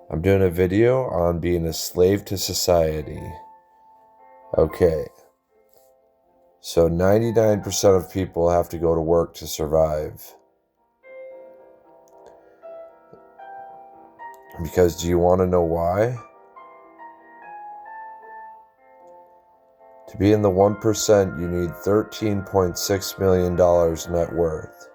I'm doing a video on being a slave to society. Okay, so 99% of people have to go to work to survive. Because do you want to know why? To be in the 1%, you need $13.6 million net worth.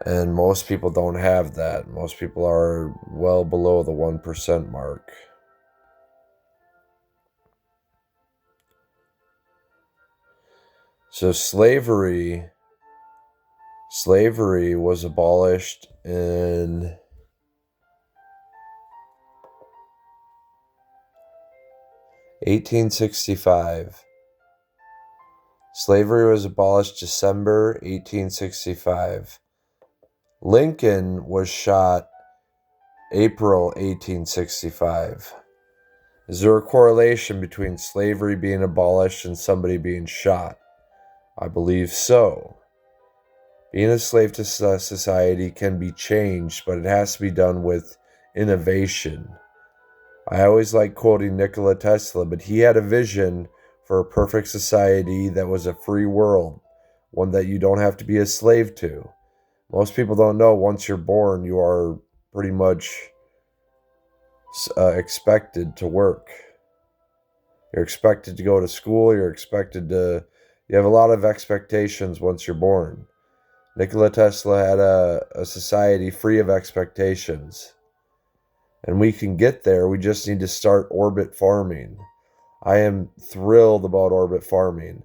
And most people don't have that. Most people are well below the 1% mark. So slavery was abolished in 1865. Slavery was abolished December 1865. Lincoln was shot April 1865. Is there a correlation between slavery being abolished and somebody being shot? I believe so. Being a slave to society can be changed, but it has to be done with innovation. I always like quoting Nikola Tesla, but he had a vision for a perfect society that was a free world, one that you don't have to be a slave to. Most people don't know once you're born, you are pretty much expected to work. You're expected to go to school. You have a lot of expectations once you're born. Nikola Tesla had a society free of expectations. And we can get there. We just need to start orbit farming. I am thrilled about orbit farming.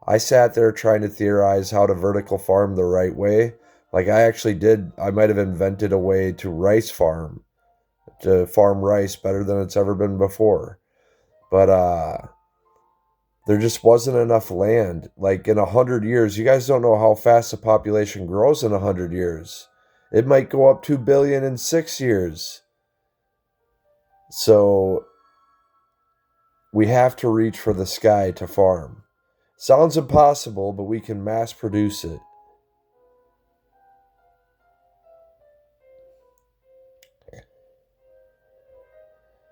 I sat there trying to theorize how to vertical farm the right way. Like I actually did. I might have invented a way to farm rice better than it's ever been before. But there just wasn't enough land. Like in 100 years, you guys don't know how fast the population grows in 100 years. It might go up 2 billion in 6 years. So we have to reach for the sky to farm. Sounds impossible, but we can mass produce it.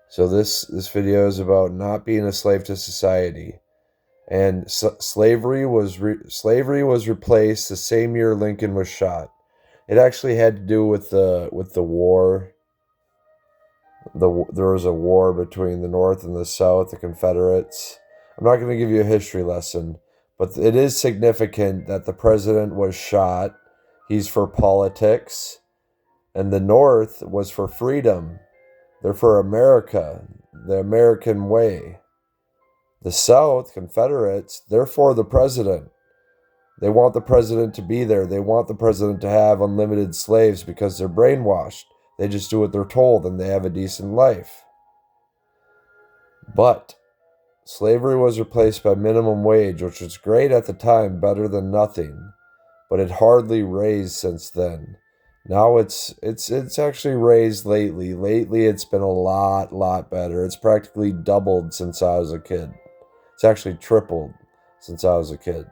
So this video is about not being a slave to society. And slavery was replaced the same year Lincoln was shot. It actually had to do with the war. There was a war between the North and the South, the Confederates. I'm not going to give you a history lesson, but it is significant that the president was shot. He's for politics, and the North was for freedom. They're for America, the American way. The South, Confederates, they're for the president. They want the president to be there. They want the president to have unlimited slaves because they're brainwashed. They just do what they're told and they have a decent life. But slavery was replaced by minimum wage, which was great at the time, better than nothing. But it hardly raised since then. Now it's actually raised lately. Lately it's been a lot better. It's practically doubled since I was a kid. It's actually tripled since I was a kid,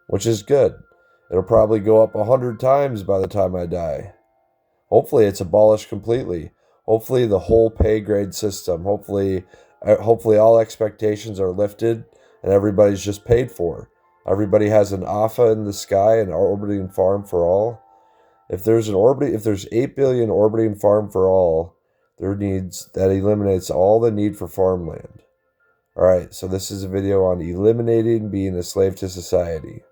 which is good. It'll probably go up 100 times by the time I die. Hopefully it's abolished completely. Hopefully the whole pay grade system, hopefully all expectations are lifted and everybody's just paid for. Everybody has an AFA in the sky, an orbiting farm for all. If there's 8 billion orbiting farm for all, that eliminates all the need for farmland. All right, so this is a video on eliminating being a slave to society.